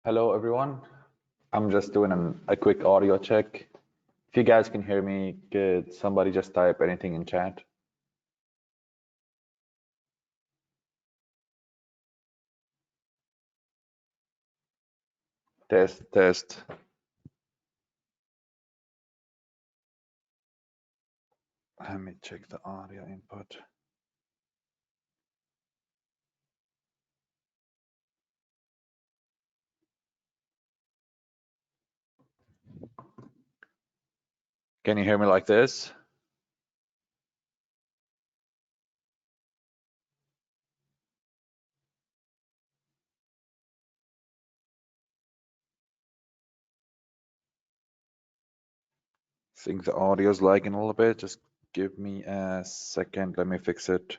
Hello, everyone. I'm just doing a quick audio check. If you guys can hear me, could somebody just type anything in chat? Test, test. Let me check the audio input. Can you hear me like this? I think the audio is lagging a little bit. Just give me a second. Let me fix it.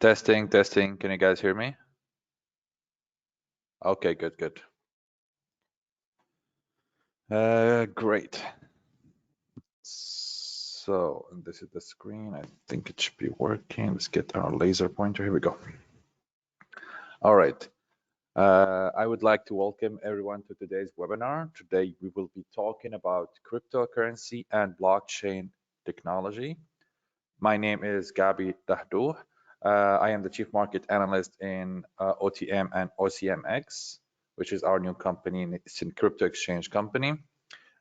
Testing, testing. Can you guys hear me? Okay, good, good. Great. So this is the screen. I think it should be working. Let's get our laser pointer. Here we go. All right. I would like to welcome everyone to today's webinar. Today we will be talking about cryptocurrency and blockchain technology. My name is Gabi Dahdouh. I am the Chief Market Analyst in OTM and OCMX, which is our new company. It's a crypto exchange company.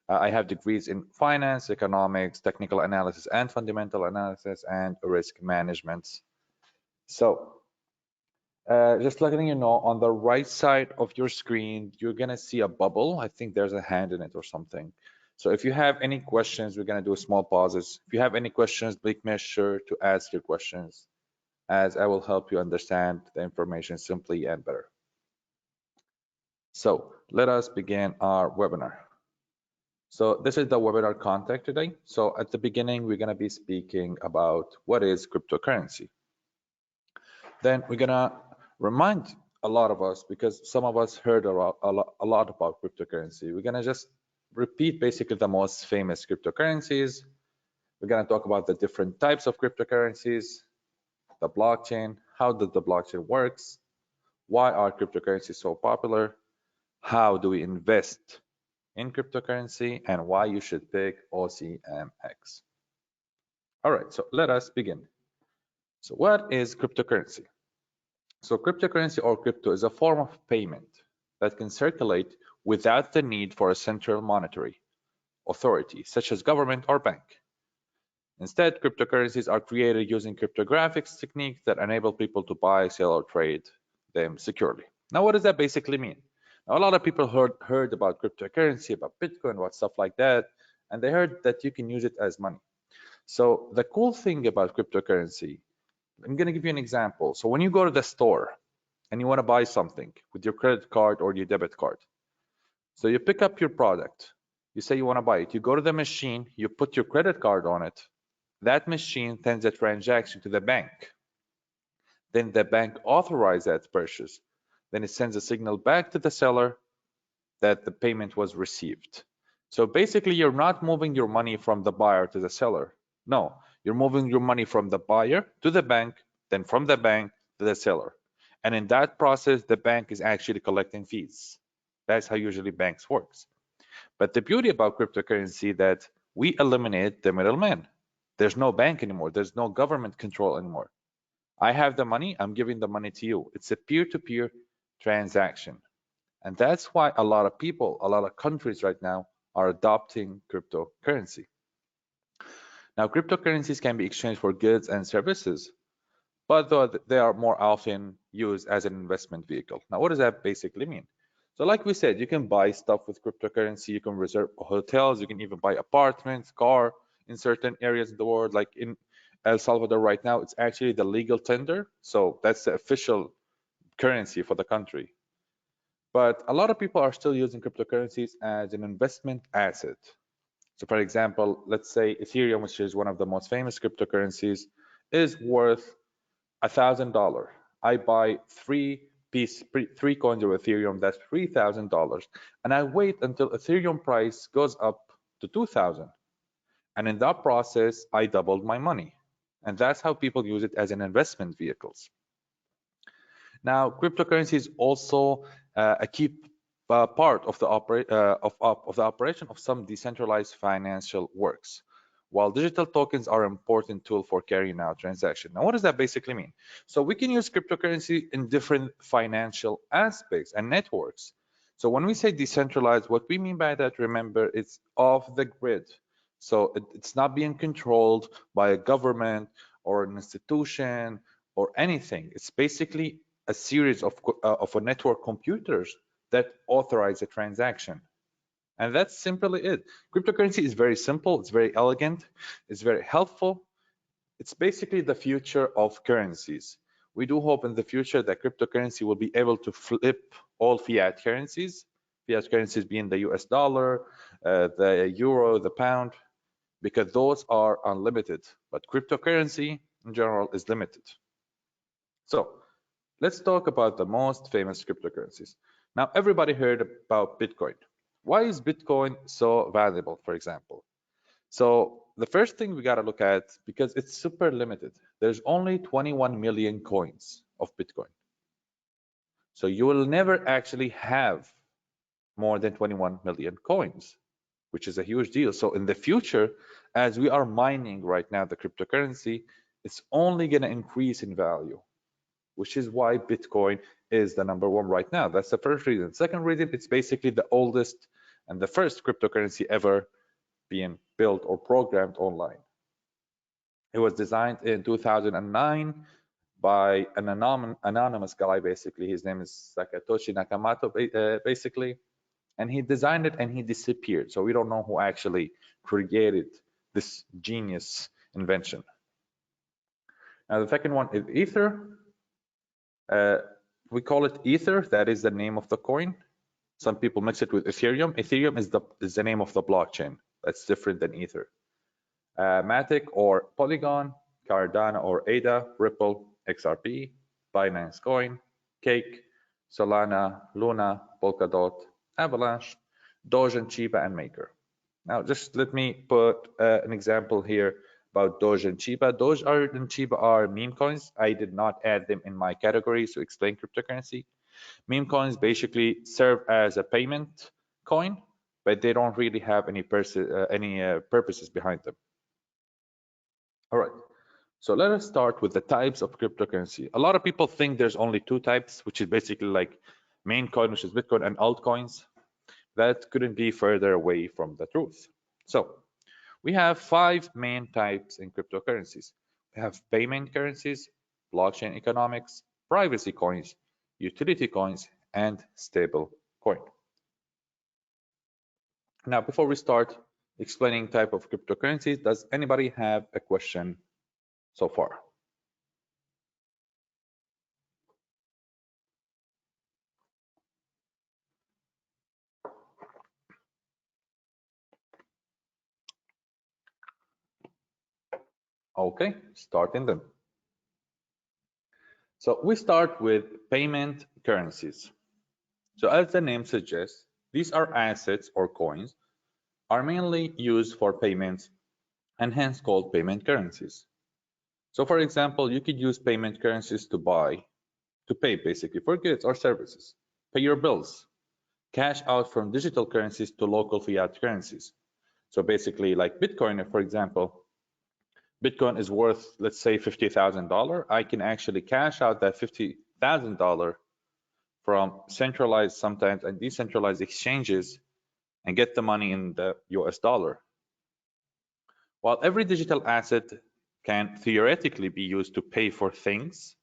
I have degrees in finance, economics, technical analysis, and fundamental analysis, and risk management. So just letting you know, on the right side of your screen, you're gonna see a bubble. I think there's a hand in it or something. So if you have any questions, we're gonna do small pauses. If you have any questions, please make sure to ask your questions, as I will help you understand the information simply and better. So let us begin our webinar. So this is the webinar content today. So at the beginning, we're gonna be speaking about what is cryptocurrency. Then we're gonna remind a lot of us, because some of us heard a lot about cryptocurrency. We're gonna just repeat basically the most famous cryptocurrencies. We're gonna talk about the different types of cryptocurrencies, the blockchain, how does the blockchain works, why are cryptocurrencies so popular, how do we invest in cryptocurrency, and why you should pick OCMX. All right, so let us begin. So what is cryptocurrency? So cryptocurrency or crypto is a form of payment that can circulate without the need for a central monetary authority, such as government or bank. Instead, cryptocurrencies are created using cryptographic techniques that enable people to buy, sell, or trade them securely. Now, what does that basically mean? Now, a lot of people heard about cryptocurrency, about Bitcoin, about stuff like that, and they heard that you can use it as money. So the cool thing about cryptocurrency, I'm going to give you an example. So when you go to the store and you want to buy something with your credit card or your debit card, so you pick up your product, you say you want to buy it, you go to the machine, you put your credit card on it, that machine sends a transaction to the bank. Then the bank authorizes that purchase. Then it sends a signal back to the seller that the payment was received. So basically, you're not moving your money from the buyer to the seller. No, you're moving your money from the buyer to the bank, then from the bank to the seller. And in that process, the bank is actually collecting fees. That's how usually banks works. But the beauty about cryptocurrency that we eliminate the middleman. There's no bank anymore. There's no government control anymore. I have the money, I'm giving the money to you. It's a peer-to-peer transaction. And that's why a lot of people, a lot of countries right now are adopting cryptocurrency. Now, cryptocurrencies can be exchanged for goods and services, but though they are more often used as an investment vehicle. Now, what does that basically mean? So like we said, you can buy stuff with cryptocurrency, you can reserve hotels, you can even buy apartments, car in certain areas of the world, like in El Salvador right now, it's actually the legal tender. So that's the official currency for the country. But a lot of people are still using cryptocurrencies as an investment asset. So for example, let's say Ethereum, which is one of the most famous cryptocurrencies, is worth $1,000. I buy three coins of Ethereum, that's $3,000. And I wait until Ethereum price goes up to 2,000. And in that process, I doubled my money. And that's how people use it as an investment vehicles. Now, cryptocurrency is also a key part of the operation of some decentralized financial works. While digital tokens are an important tool for carrying out transactions. Now, what does that basically mean? So we can use cryptocurrency in different financial aspects and networks. So when we say decentralized, what we mean by that, remember, it's off the grid. So it's not being controlled by a government or an institution or anything. It's basically a series of a network computers that authorize a transaction. And that's simply it. Cryptocurrency is very simple, it's very elegant, it's very helpful. It's basically the future of currencies. We do hope in the future that cryptocurrency will be able to flip all fiat currencies being the US dollar, the euro, the pound, because those are unlimited. But cryptocurrency in general is limited. So let's talk about the most famous cryptocurrencies. Now, everybody heard about Bitcoin. Why is Bitcoin so valuable, for example? So the first thing we got to look at, because it's super limited, there's only 21 million coins of Bitcoin. So you will never actually have more than 21 million coins, which is a huge deal. So in the future, as we are mining right now the cryptocurrency, it's only going to increase in value, which is why Bitcoin is the number one right now. That's the first reason. Second reason, it's basically the oldest and the first cryptocurrency ever being built or programmed online. It was designed in 2009 by an anonymous guy, basically. His name is Satoshi Nakamoto, basically. And he designed it and he disappeared. So we don't know who actually created this genius invention. Now, the second one is Ether. We call it Ether. That is the name of the coin. Some people mix it with Ethereum. Ethereum is the name of the blockchain. That's different than Ether. Matic or Polygon, Cardano or ADA, Ripple, XRP, Binance Coin, Cake, Solana, Luna, Polkadot, Avalanche, Doge and Chiba and Maker. Now, just let me put an example here about Doge and Chiba. Doge and Chiba are meme coins. I did not add them in my categories to explain cryptocurrency. Meme coins basically serve as a payment coin, but they don't really have any purposes behind them. All right, so let us start with the types of cryptocurrency. A lot of people think there's only two types, which is basically like main coin, which is Bitcoin, and altcoins. That couldn't be further away from the truth. So we have 5 main types in cryptocurrencies. We have payment currencies, blockchain economics, privacy coins, utility coins, and stable coin. Now, before we start explaining type of cryptocurrencies, does anybody have a question so far? Okay, starting them. So we start with payment currencies. So as the name suggests, these are assets or coins are mainly used for payments and hence called payment currencies. So for example, you could use payment currencies to pay basically for goods or services, pay your bills, cash out from digital currencies to local fiat currencies. So basically like Bitcoin, for example, Bitcoin is worth, let's say, $50,000. I can actually cash out that $50,000 from centralized sometimes and decentralized exchanges and get the money in the US dollar. While every digital asset can theoretically be used to pay for things,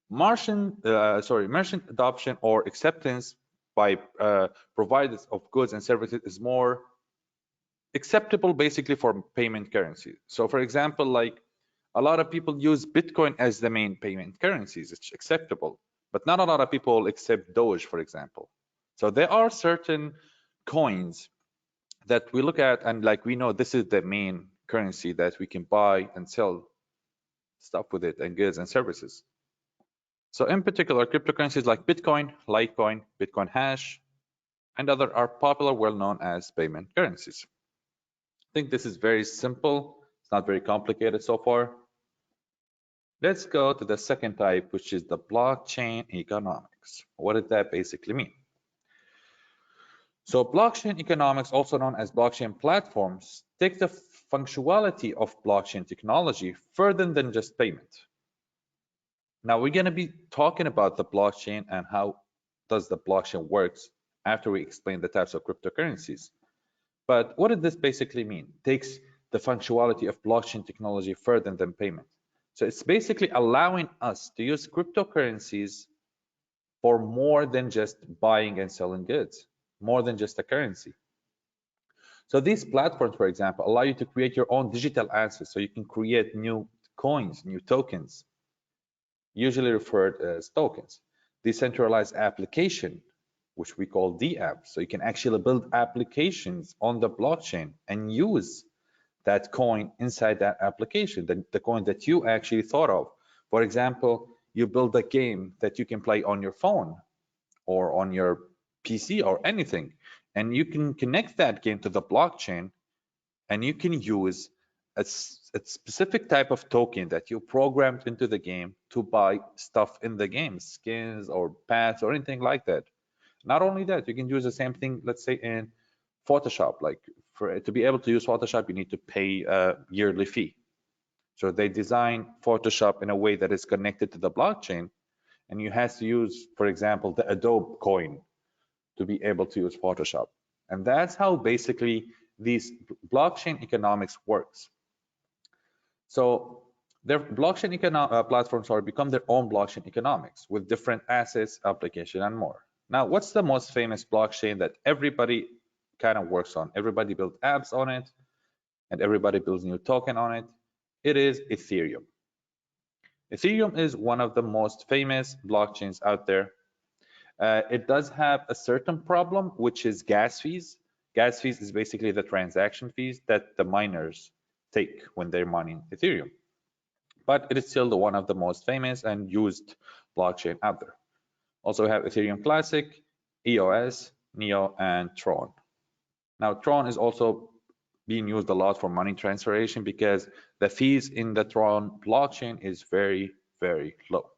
merchant adoption or acceptance by providers of goods and services is more acceptable basically for payment currency. So for example, like a lot of people use Bitcoin as the main payment currencies. It's acceptable, but not a lot of people accept Doge, for example. So there are certain coins that we look at and like we know this is the main currency that we can buy and sell stuff with it and goods and services. So in particular, cryptocurrencies like Bitcoin, Litecoin, Bitcoin Hash, and other are popular, well known as payment currencies. think this is very simple. It's not very complicated so far. Let's go to the second type, which is the blockchain economics. What does that basically mean? So blockchain economics, also known as blockchain platforms, take the functionality of blockchain technology further than just payment. Now we're going to be talking about the blockchain and how does the blockchain works after we explain the types of cryptocurrencies. But what does this basically mean? Takes the functionality of blockchain technology further than payment. So it's basically allowing us to use cryptocurrencies for more than just buying and selling goods, more than just a currency. So these platforms, for example, allow you to create your own digital assets. So you can create new coins, new tokens, usually referred as tokens. Decentralized application, which we call DApp. So you can actually build applications on the blockchain and use that coin inside that application, the coin that you actually thought of. For example, you build a game that you can play on your phone or on your PC or anything, and you can connect that game to the blockchain, and you can use a specific type of token that you programmed into the game to buy stuff in the game, skins or pets or anything like that. Not only that, you can use the same thing, let's say in Photoshop. Like to be able to use Photoshop, you need to pay a yearly fee. So they design Photoshop in a way that is connected to the blockchain, and you have to use, for example, the Adobe coin to be able to use Photoshop. And that's how basically these blockchain economics works. So their blockchain platforms are become their own blockchain economics with different assets, application, and more. Now, what's the most famous blockchain that everybody kind of works on? Everybody builds apps on it, and everybody builds new token on it. It is Ethereum. Ethereum is one of the most famous blockchains out there. It does have a certain problem, which is gas fees. Gas fees is basically the transaction fees that the miners take when they're mining Ethereum. But it is still one of the most famous and used blockchain out there. Also we have Ethereum Classic, EOS, Neo, and Tron. Now Tron is also being used a lot for money transferation because the fees in the Tron blockchain is very, very low.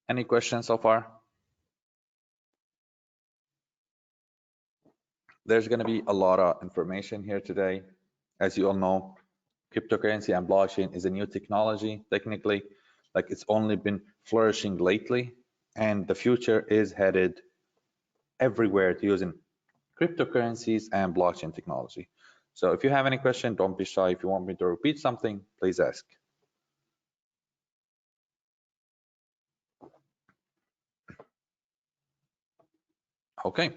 Any questions so far? There's going to be a lot of information here today. As you all know, cryptocurrency and blockchain is a new technology, technically. Like it's only been flourishing lately, and the future is headed everywhere to using cryptocurrencies and blockchain technology. So if you have any question, don't be shy. If you want me to repeat something, please ask. Okay,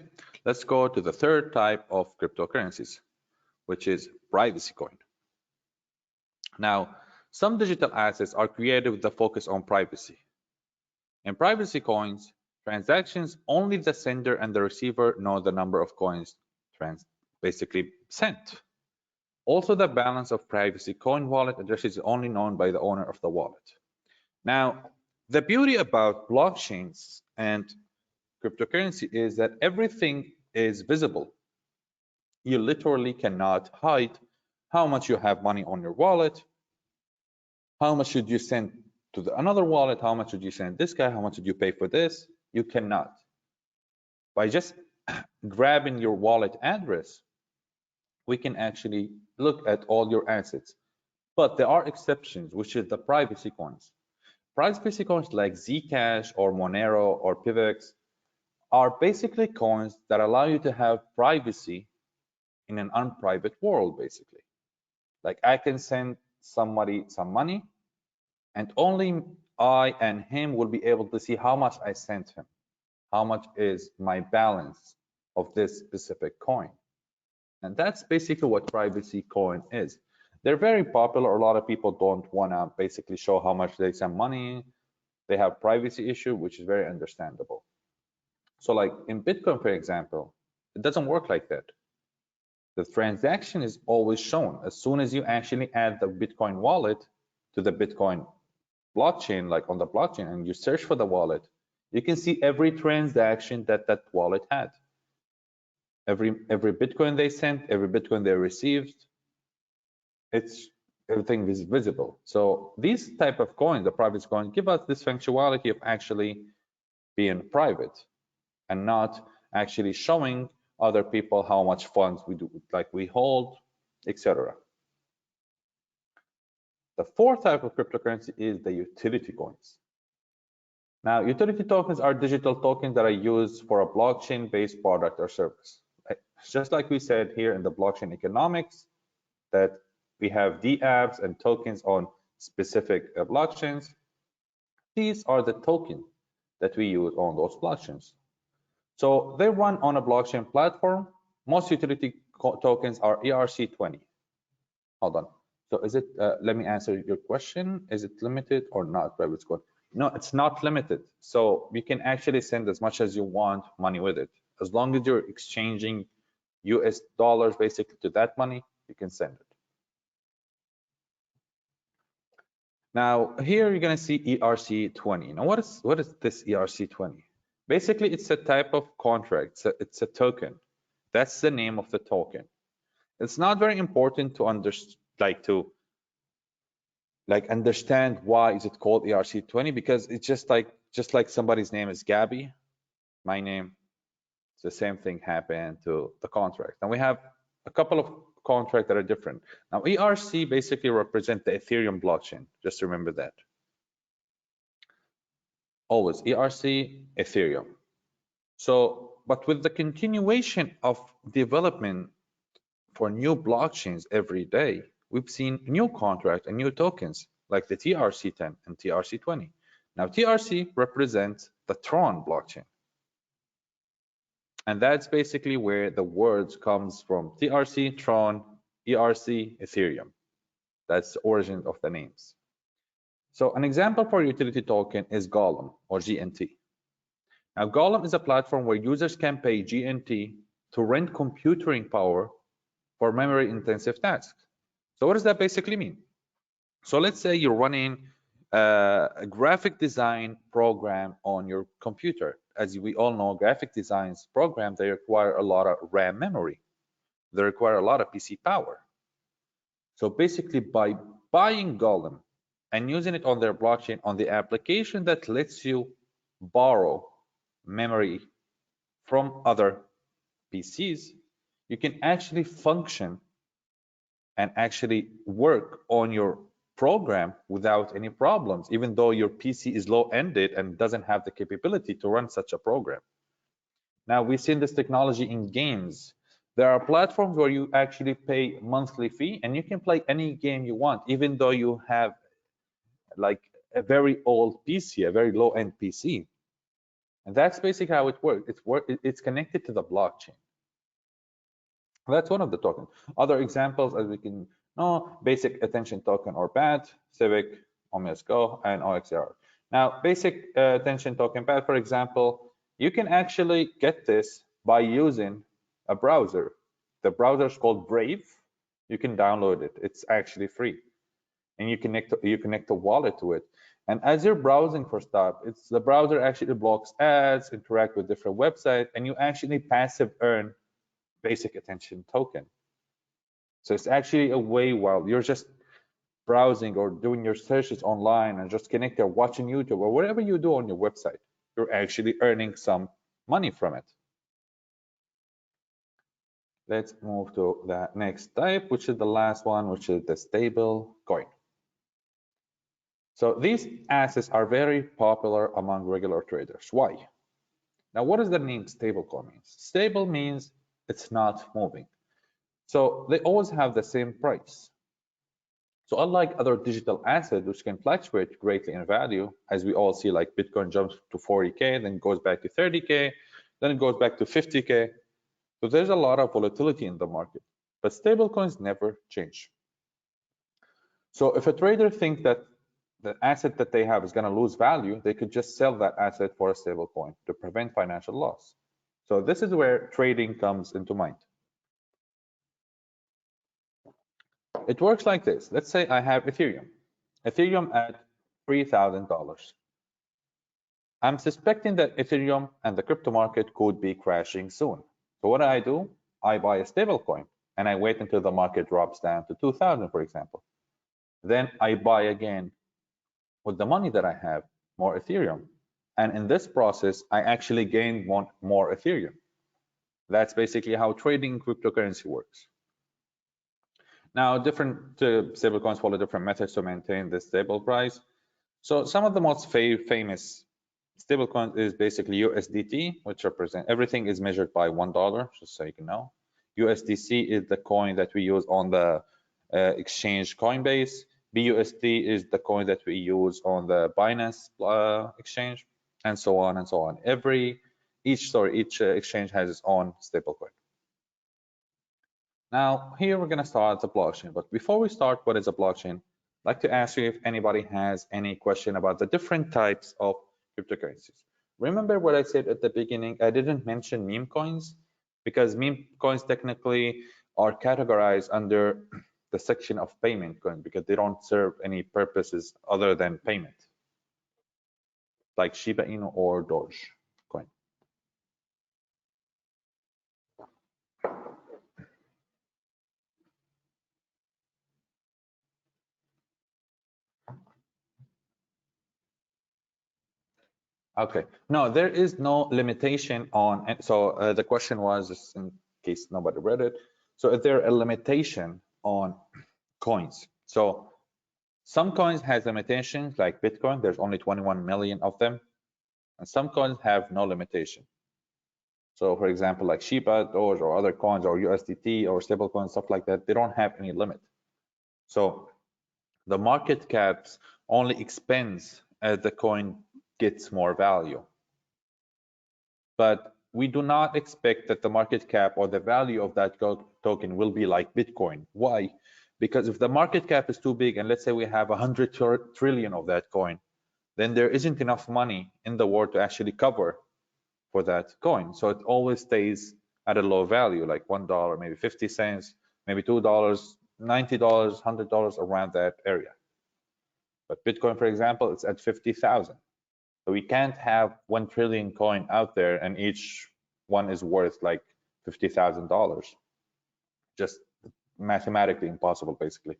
let's go to the third type of cryptocurrencies, which is privacy coin. Now, some digital assets are created with the focus on privacy. In privacy coins, transactions, only the sender and the receiver know the number of coins basically sent. Also, the balance of privacy coin wallet addresses is only known by the owner of the wallet. Now, the beauty about blockchains and cryptocurrency is that everything is visible. You literally cannot hide how much you have money on your wallet, how much should you send to another wallet, how much should you send this guy, how much should you pay for this? You cannot. By just grabbing your wallet address, we can actually look at all your assets. But there are exceptions, which is the privacy coins. Privacy coins like Zcash or Monero or PIVX are basically coins that allow you to have privacy in an unprivate world, basically. Like I can send somebody some money, and only I and him will be able to see how much I sent him, how much is my balance of this specific coin. And that's basically what privacy coin is. They're very popular. A lot of people don't want to basically show how much they send money. They have privacy issue, which is very understandable. So like in Bitcoin, for example, it doesn't work like that. The transaction is always shown. As soon as you actually add the Bitcoin wallet to the Bitcoin blockchain, like on the blockchain, and you search for the wallet, you can see every transaction that that wallet had. Every Bitcoin they sent, every Bitcoin they received, everything is visible. So these type of coins, the private coins, give us this functionality of actually being private and not actually showing other people how much funds we do, like we hold, etc. The fourth type of cryptocurrency is the utility coins. Now, utility tokens are digital tokens that are used for a blockchain-based product or service. Just like we said here in the blockchain economics, that we have dApps and tokens on specific blockchains. These are the tokens that we use on those blockchains. So they run on a blockchain platform. Most utility tokens are ERC20. Hold on. So is it, let me answer your question. Is it limited or not? No, it's not limited. So you can actually send as much as you want money with it. As long as you're exchanging US dollars basically to that money, you can send it. Now here you're gonna see ERC20. Now what is this ERC20? Basically, it's a type of contract. It's a token. That's the name of the token. It's not very important to understand why is it called ERC20, because it's just like somebody's name is Gabby, my name. It's the same thing happened to the contract. And we have a couple of contracts that are different. Now ERC basically represent the Ethereum blockchain. Just remember that. Always ERC, Ethereum. So, but with the continuation of development for new blockchains every day, we've seen new contracts and new tokens like the TRC10 and TRC20. Now, TRC represents the Tron blockchain. And that's basically where the words comes from: TRC, Tron, ERC, Ethereum. That's the origin of the names. So an example for utility token is Golem or GNT. Now, Golem is a platform where users can pay GNT to rent computing power for memory-intensive tasks. So what does that basically mean? So let's say you're running a graphic design program on your computer. As we all know, graphic designs programs, they require a lot of RAM memory. They require a lot of PC power. So basically, by buying Golem and using it on their blockchain, on the application that lets you borrow memory from other PCs, you can actually function and actually work on your program without any problems, even though your PC is low-ended and doesn't have the capability to run such a program. Now, we've seen this technology in games. There are platforms where you actually pay monthly fee and you can play any game you want, even though you have like a very old PC, a very low-end PC. And that's basically how it works. It's connected to the blockchain. That's one of the tokens. Other examples, as we can know, basic attention token or BAT, Civic, OMSGO, and OXR. Now, basic attention token BAT, for example, you can actually get this by using a browser. The browser is called Brave. You can download it. It's actually free. And you connect a wallet to it. And as you're browsing for stuff, the browser actually blocks ads, interact with different websites, and you actually passive earn basic attention token. So it's actually a way while you're just browsing or doing your searches online and just connect or watching YouTube or whatever you do on your website, you're actually earning some money from it. Let's move to the next type, which is the last one, which is the stable coin. So these assets are very popular among regular traders. Why? Now, what does the name stablecoin mean? Stable means it's not moving. So they always have the same price. So unlike other digital assets, which can fluctuate greatly in value, as we all see, like Bitcoin jumps to 40K, then goes back to 30K, then it goes back to 50K. So there's a lot of volatility in the market, but stablecoins never change. So if a trader thinks that the asset that they have is going to lose value, they could just sell that asset for a stablecoin to prevent financial loss. So this is where trading comes into mind. It works like this. Let's say I have Ethereum at $3,000. I'm suspecting that Ethereum and the crypto market could be crashing soon. So what do? I buy a stablecoin and I wait until the market drops down to 2,000, for example. Then I buy again with the money that I have more Ethereum. And in this process, I actually gain more Ethereum. That's basically how trading cryptocurrency works. Now, different stablecoins follow different methods to maintain the stable price. So some of the most famous stablecoins is basically USDT, which represent everything is measured by $1, just so you can know. USDC is the coin that we use on the exchange Coinbase. BUSD is the coin that we use on the Binance exchange, and so on and so on. Each exchange has its own stablecoin. Now, here we're going to start the blockchain. But before we start, what is a blockchain? I'd like to ask you if anybody has any question about the different types of cryptocurrencies. Remember what I said at the beginning? I didn't mention meme coins because meme coins technically are categorized under the section of payment coin because they don't serve any purposes other than payment, like Shiba Inu or Doge coin. Okay, no, there is no limitation on, so the question was, just in case nobody read it, so is there a limitation on coins? So some coins has limitations, like Bitcoin, there's only 21 million of them, and some coins have no limitation. So for example, like Shiba, Doge, or other coins, or USDT, or stablecoins, stuff like that, they don't have any limit. So the market caps only expands as the coin gets more value. But we do not expect that the market cap or the value of that token will be like Bitcoin. Why? Because if the market cap is too big, and let's say we have 100 trillion of that coin, then there isn't enough money in the world to actually cover for that coin. So it always stays at a low value, like $1, maybe 50 cents, maybe $2, $90, $100, around that area. But Bitcoin, for example, it's at 50,000. So we can't have 1 trillion coin out there and each one is worth like $50,000. Just mathematically impossible, basically.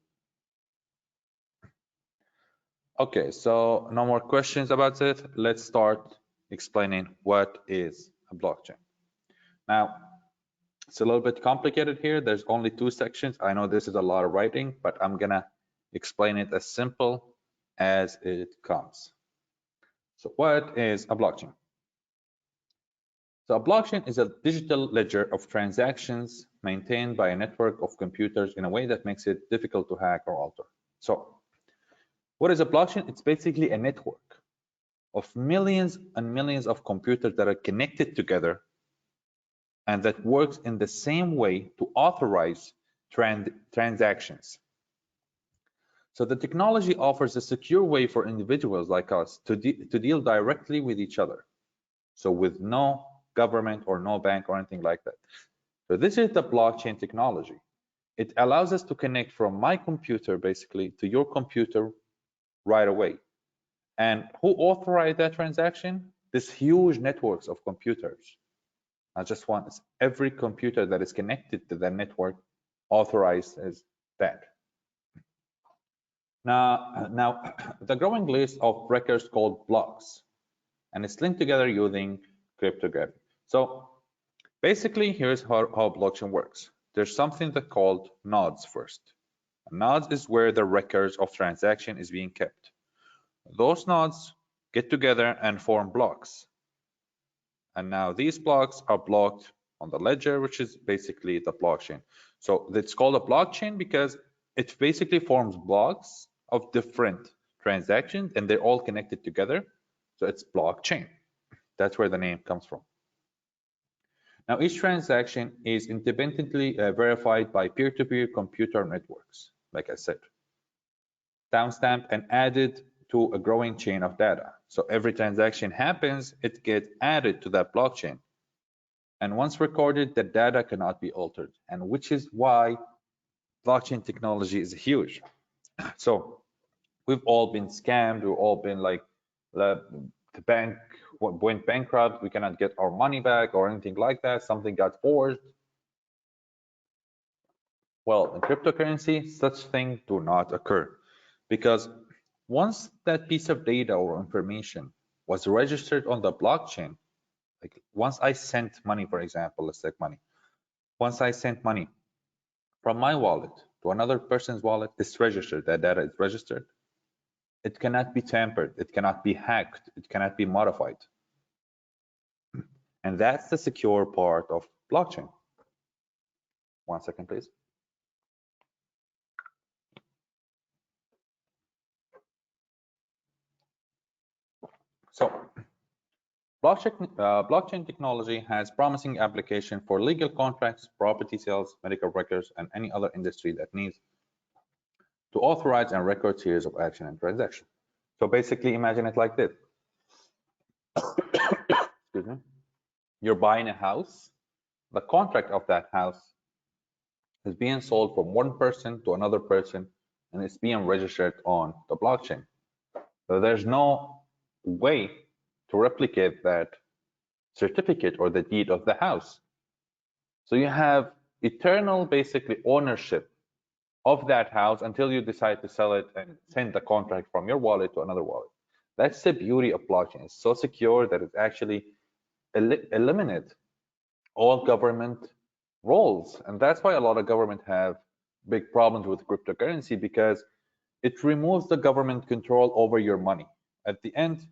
Okay, so no more questions about it. Let's start explaining what is a blockchain. Now, it's a little bit complicated here. There's only 2 sections. I know this is a lot of writing, but I'm gonna explain it as simple as it comes. So what is a blockchain? So a blockchain is a digital ledger of transactions maintained by a network of computers in a way that makes it difficult to hack or alter. So what is a blockchain? It's basically a network of millions and millions of computers that are connected together and that works in the same way to authorize transactions. So the technology offers a secure way for individuals like us to deal directly with each other. So with no government or no bank or anything like that. So this is the blockchain technology. It allows us to connect from my computer basically to your computer right away. And who authorized that transaction? This huge networks of computers. I just want every computer that is connected to the network authorizes that. Now, the growing list of records called blocks, and it's linked together using cryptography. So basically, here's how blockchain works. There's something that called nodes first. Nodes is where the records of transaction is being kept. Those nodes get together and form blocks. And now these blocks are blocked on the ledger, which is basically the blockchain. So it's called a blockchain because it basically forms blocks of different transactions and they're all connected together. So it's blockchain. That's where the name comes from. Now each transaction is independently verified by peer-to-peer computer networks, like I said, timestamped and added to a growing chain of data. So every transaction happens, it gets added to that blockchain. And once recorded, the data cannot be altered, and which is why blockchain technology is huge. So we've all been scammed, we've all been like, the bank went bankrupt, we cannot get our money back or anything like that, something got forged. Well, in cryptocurrency, such things do not occur because once that piece of data or information was registered on the blockchain, like once I sent money, for example, let's take money. Once I sent money from my wallet to another person's wallet, it's registered. That data is registered. It cannot be tampered. It cannot be hacked. It cannot be modified. And that's the secure part of blockchain. 1 second, please. So blockchain technology has promising application for legal contracts, property sales, medical records, and any other industry that needs to authorize and record series of action and transaction. So basically, imagine it like this. Excuse me. You're buying a house. The contract of that house is being sold from one person to another person, and it's being registered on the blockchain. So there's no way to replicate that certificate or the deed of the house. So you have eternal, basically, ownership of that house until you decide to sell it and send the contract from your wallet to another wallet. That's the beauty of blockchain. It's so secure that it actually eliminates all government roles. And that's why a lot of government have big problems with cryptocurrency, because it removes the government control over your money. At the end,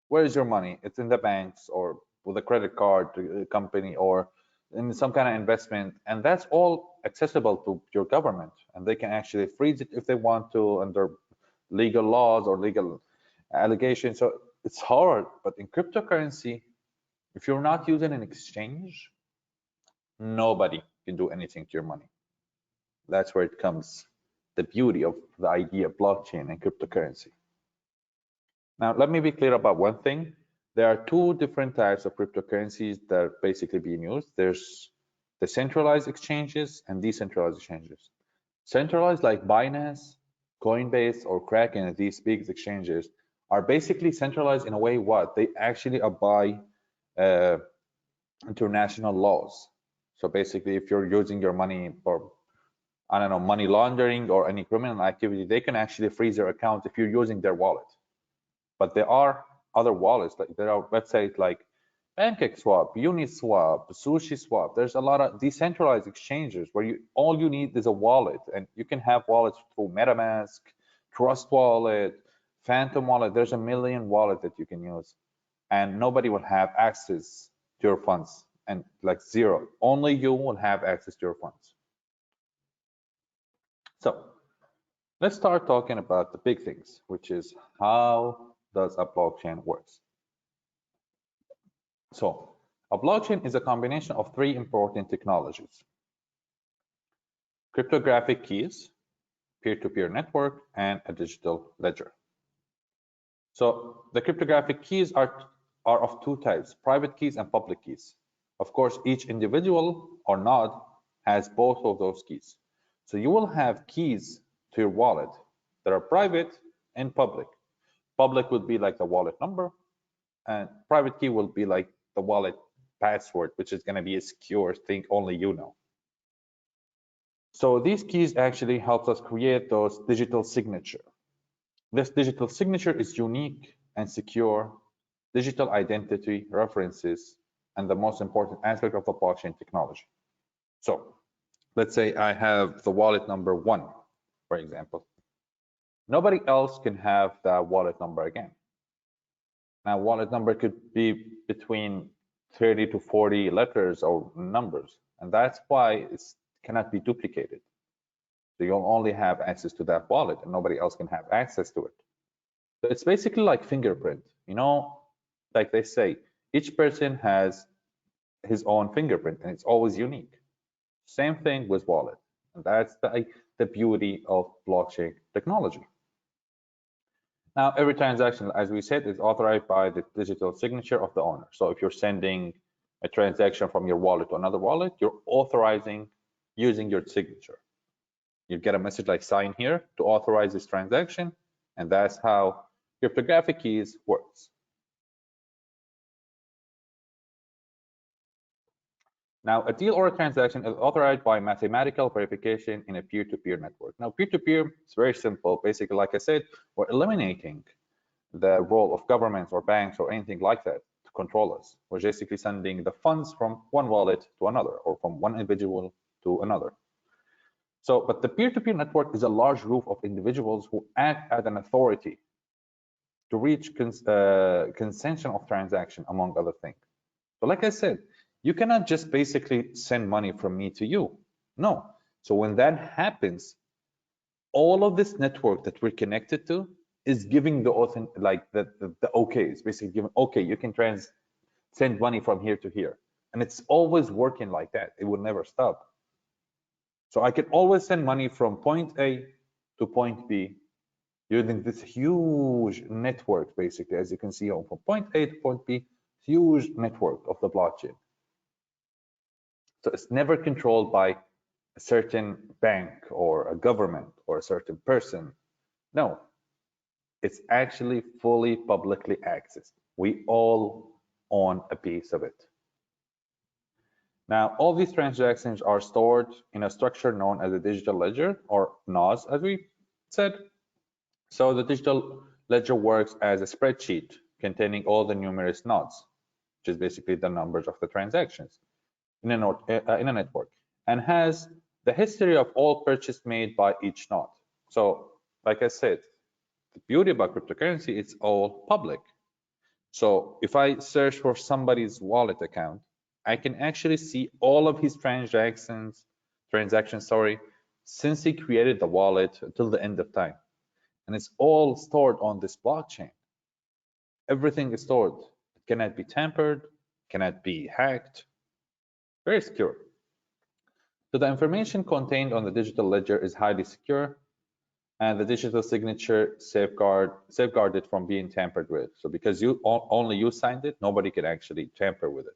where is your money? It's in the banks or with a credit card company or in some kind of investment, and that's all accessible to your government, and they can actually freeze it if they want to under legal laws or legal allegations. So it's hard, but in cryptocurrency, if you're not using an exchange, nobody can do anything to your money. That's where it comes the beauty of the idea of blockchain and cryptocurrency. Now, let me be clear about one thing. There are two different types of cryptocurrencies that are basically being used. There's the centralized exchanges and decentralized exchanges. Centralized, like Binance, Coinbase, or Kraken, these big exchanges, are basically centralized in a way what? They actually abide international laws. So basically, if you're using your money for, I don't know, money laundering or any criminal activity, they can actually freeze your account if you're using their wallet. But there are other wallets, like there are websites like PancakeSwap, Uniswap, SushiSwap. There's a lot of decentralized exchanges where all you need is a wallet, and you can have wallets through MetaMask, Trust Wallet, Phantom Wallet. There's a million wallets that you can use, and nobody will have access to your funds, and like zero. Only you will have access to your funds. So let's start talking about the big things, which is how does a blockchain works. So a blockchain is a combination of three important technologies: cryptographic keys, peer-to-peer network, and a digital ledger. So the cryptographic keys are of two types: private keys and public keys. Of course, each individual or node has both of those keys. So you will have keys to your wallet that are private and public. Public would be like the wallet number, and private key will be like the wallet password, which is going to be a secure thing only you know. So these keys actually helps us create those digital signature. This digital signature is unique and secure digital identity references and the most important aspect of the blockchain technology. So let's say I have the wallet number 1, for example. Nobody else can have that wallet number again. Now, wallet number could be between 30 to 40 letters or numbers, and that's why it cannot be duplicated. So you'll only have access to that wallet, and nobody else can have access to it. So it's basically like fingerprint. You know, like they say, each person has his own fingerprint, and it's always unique. Same thing with wallet, and that's the beauty of blockchain technology. Now, every transaction, as we said, is authorized by the digital signature of the owner. So if you're sending a transaction from your wallet to another wallet, you're authorizing using your signature. You get a message like sign here to authorize this transaction, and that's how cryptographic keys works. Now, a deal or a transaction is authorized by mathematical verification in a peer-to-peer network. Now, peer-to-peer is very simple. Basically, like I said, we're eliminating the role of governments or banks or anything like that to control us. We're basically sending the funds from one wallet to another or from one individual to another. So, but the peer-to-peer network is a large group of individuals who act as an authority to reach consensus of transaction, among other things. So like I said, you cannot just basically send money from me to you. No. So when that happens, all of this network that we're connected to is giving the okay. It's basically giving, okay, you can send money from here to here. And it's always working like that. It will never stop. So I can always send money from point A to point B using this huge network, basically, as you can see, from point A to point B, huge network of the blockchain. So it's never controlled by a certain bank or a government or a certain person. No, it's actually fully publicly accessed. We all own a piece of it. Now, all these transactions are stored in a structure known as a digital ledger, or NOS, as we said. So the digital ledger works as a spreadsheet containing all the numerous nodes, which is basically the numbers of the transactions in a network, and has the history of all purchases made by each node. So, like I said, the beauty about cryptocurrency, it's all public. So if I search for somebody's wallet account, I can actually see all of his transactions, since he created the wallet until the end of time. And it's all stored on this blockchain. Everything is stored. It cannot be tampered, cannot be hacked. Very secure. So the information contained on the digital ledger is highly secure, and the digital signature safeguarded from being tampered with. So because only you signed it, nobody can actually tamper with it.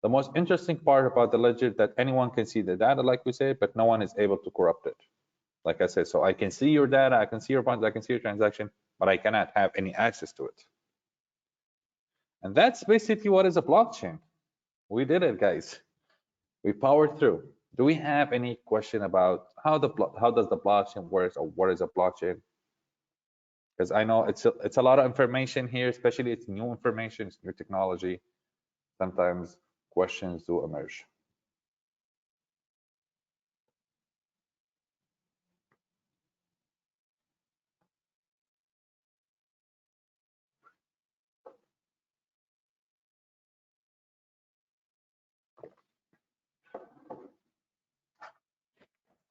The most interesting part about the ledger is that anyone can see the data, like we say, but no one is able to corrupt it. Like I said, so I can see your data, I can see your funds, I can see your transaction, but I cannot have any access to it. And that's basically what is a blockchain. We did it, guys. We powered through. Do we have any question about how does the blockchain works, or what is a blockchain? Because I know it's a lot of information here, especially it's new information, it's new technology. Sometimes questions do emerge.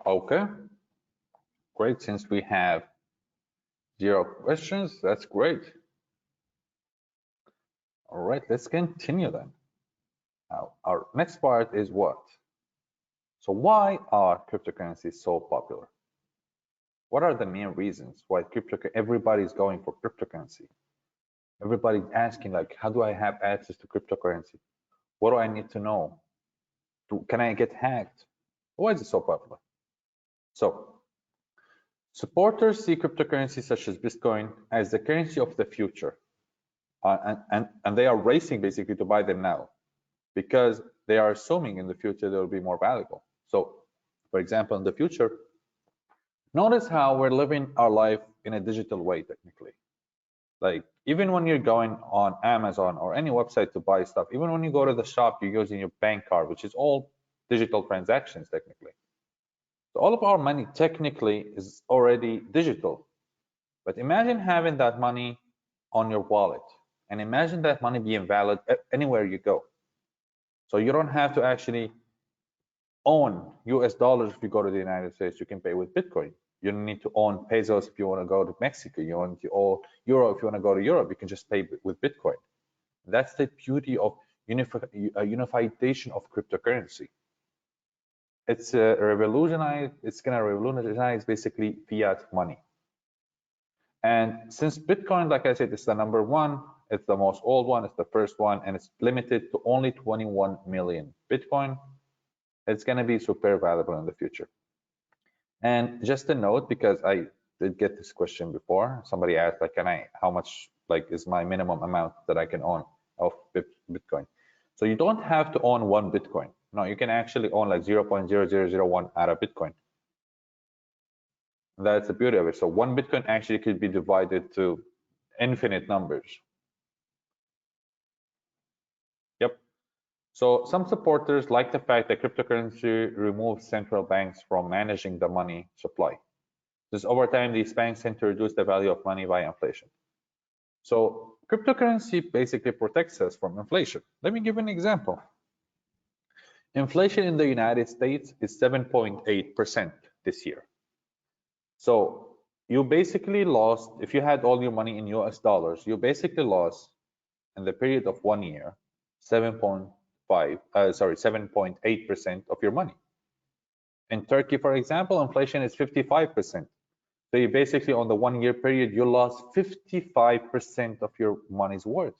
Okay, great. Since we have 0 questions, that's great. All right, let's continue then. Now, our next part is what? So why are cryptocurrencies so popular? What are the main reasons why everybody's going for cryptocurrency? Everybody's asking, like, how do I have access to cryptocurrency? What do I need to know? Can I get hacked? Why is it so popular? So, supporters see cryptocurrencies such as Bitcoin as the currency of the future. And they are racing basically to buy them now because they are assuming in the future they will be more valuable. So, for example, in the future, notice how we're living our life in a digital way, technically. Like, even when you're going on Amazon or any website to buy stuff, even when you go to the shop, you're using your bank card, which is all digital transactions, technically. So all of our money technically is already digital. But imagine having that money on your wallet, and imagine that money being valid anywhere you go. So you don't have to actually own US dollars if you go to the United States. You can pay with Bitcoin. You don't need to own pesos if you want to go to Mexico. You don't need to own euro if you want to go to Europe. You can just pay with Bitcoin. That's the beauty of unification of cryptocurrency. It's gonna revolutionize basically fiat money. And since Bitcoin, like I said, is the number one, it's the most old one, it's the first one, and it's limited to only 21 million Bitcoin, it's gonna be super valuable in the future. And just a note, because I did get this question before, somebody asked, like, how much, like, is my minimum amount that I can own of Bitcoin? So you don't have to own one Bitcoin. No, you can actually own like 0.0001 out of Bitcoin. That's the beauty of it. So one Bitcoin actually could be divided to infinite numbers. Yep. So some supporters like the fact that cryptocurrency removes central banks from managing the money supply. Because over time, these banks tend to reduce the value of money via inflation. So cryptocurrency basically protects us from inflation. Let me give an example. Inflation in the United States is 7.8% this year. So you basically lost, if you had all your money in US dollars, you basically lost in the period of 1 year 7.8% of your money. In Turkey, for example, inflation is 55%. So you basically, on the 1 year period, you lost 55% of your money's worth.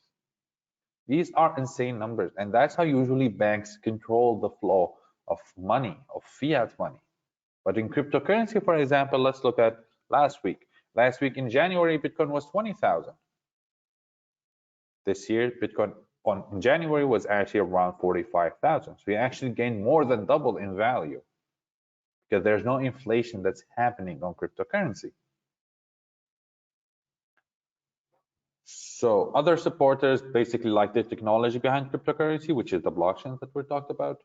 These are insane numbers, and that's how usually banks control the flow of money, of fiat money. But in cryptocurrency, for example, let's look at last week. Last week in January, Bitcoin was 20,000. This year, Bitcoin in January was actually around 45,000. So we actually gained more than double in value because there's no inflation that's happening on cryptocurrency. So other supporters basically like the technology behind cryptocurrency, which is the blockchain that we talked about,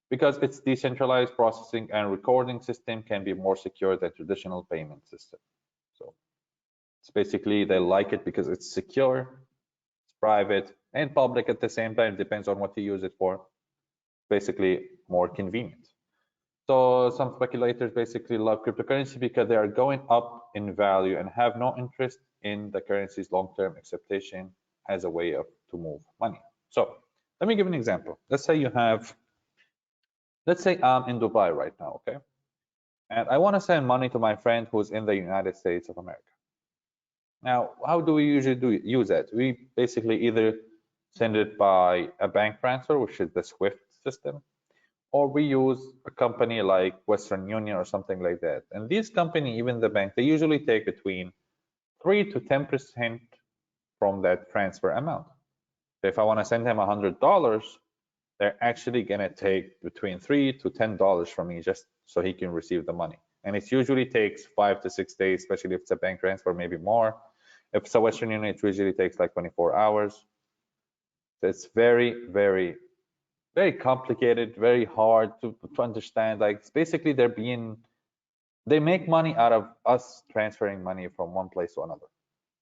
because its decentralized processing and recording system can be more secure than traditional payment system. So it's basically they like it because it's secure, it's private, and public at the same time. Depends on what you use it for. Basically more convenient. So some speculators basically love cryptocurrency because they are going up in value and have no interest in the currency's long-term acceptation as a way to move money. So let me give an example. Let's say I'm in Dubai right now, okay? And I want to send money to my friend who's in the United States of America. Now, how do we usually use that? We basically either send it by a bank transfer, which is the SWIFT system, or we use a company like Western Union or something like that. And these companies, even the bank, they usually take between 3 to 10% from that transfer amount. So if I want to send him $100, they're actually going to take between $3 to $10 from me just so he can receive the money. And it usually takes 5 to 6 days, especially if it's a bank transfer, maybe more. If it's a Western Union, it usually takes like 24 hours. So it's very, very, very complicated, very hard to understand. Like it's basically they make money out of us transferring money from one place to another.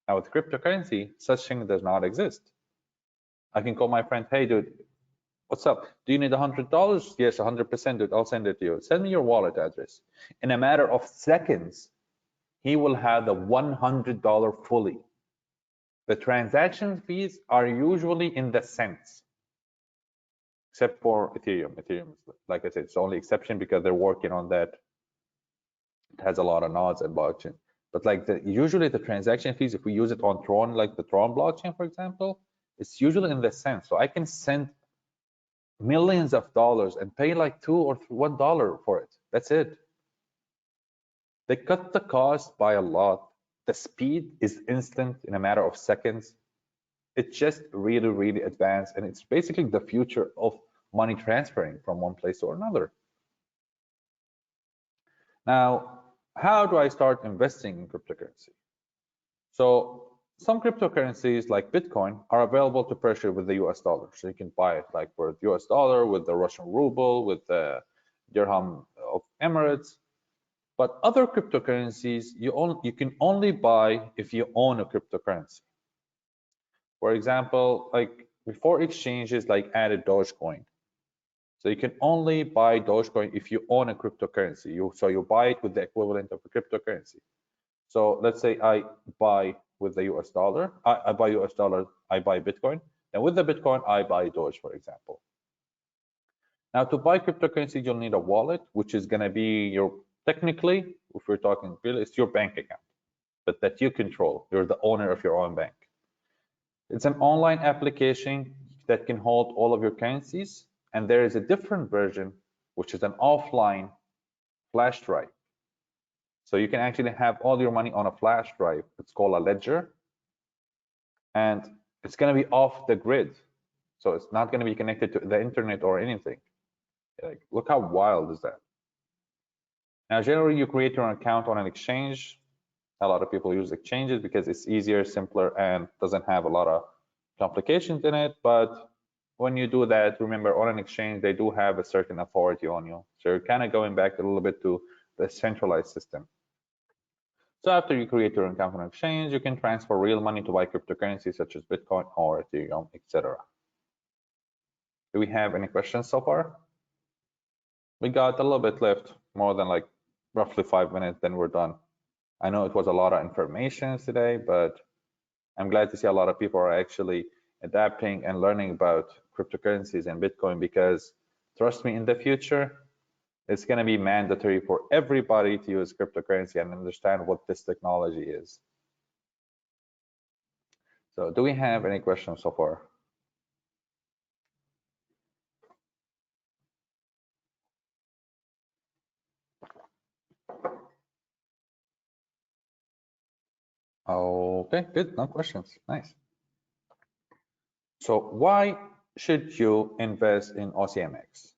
Now with cryptocurrency, such thing does not exist. I can call my friend, hey dude, what's up? Do you need $100? Yes, 100%, dude. I'll send it to you. Send me your wallet address. In a matter of seconds, he will have the $100 fully. The transaction fees are usually in the cents, except for Ethereum. Ethereum, like I said, it's the only exception because they're working on that. It has a lot of nodes and blockchain. But like usually the transaction fees, if we use it on Tron, like the Tron blockchain, for example, it's usually in the cents. So I can send millions of dollars and pay like $2 or $1 for it. That's it. They cut the cost by a lot. The speed is instant in a matter of seconds. It's just really, really advanced, and it's basically the future of money transferring from one place to another. Now, how do I start investing in cryptocurrency? So some cryptocurrencies like Bitcoin are available to purchase with the US dollar. So you can buy it like for US dollar, with the Russian ruble, with the dirham of Emirates. But other cryptocurrencies, you can only buy if you own a cryptocurrency. For example, like before exchanges like added Dogecoin. So you can only buy Dogecoin if you own a cryptocurrency. So you buy it with the equivalent of a cryptocurrency. So let's say I buy with the US dollar, I buy US dollar, I buy Bitcoin, and with the Bitcoin, I buy Doge, for example. Now to buy cryptocurrency, you'll need a wallet, which is gonna be technically, if we're talking really, it's your bank account, but that you control. You're the owner of your own bank. It's an online application that can hold all of your currencies, and there is a different version, which is an offline flash drive. So you can actually have all your money on a flash drive. It's called a ledger, and it's going to be off the grid. So it's not going to be connected to the internet or anything. Like, look how wild is that. Now, generally, you create your account on an exchange. A lot of people use exchanges because it's easier, simpler, and doesn't have a lot of complications in it. But when you do that, remember, on an exchange, they do have a certain authority on you. So you're kind of going back a little bit to the centralized system. So after you create your account on an exchange, you can transfer real money to buy cryptocurrencies such as Bitcoin or Ethereum, etc. Do we have any questions so far? We got a little bit left, more than like roughly 5 minutes, then we're done. I know it was a lot of information today, but I'm glad to see a lot of people are actually adapting and learning about cryptocurrencies and Bitcoin, because trust me, in the future, it's going to be mandatory for everybody to use cryptocurrency and understand what this technology is. So do we have any questions so far? Okay, good. No questions. Nice. So why should you invest in OCMX?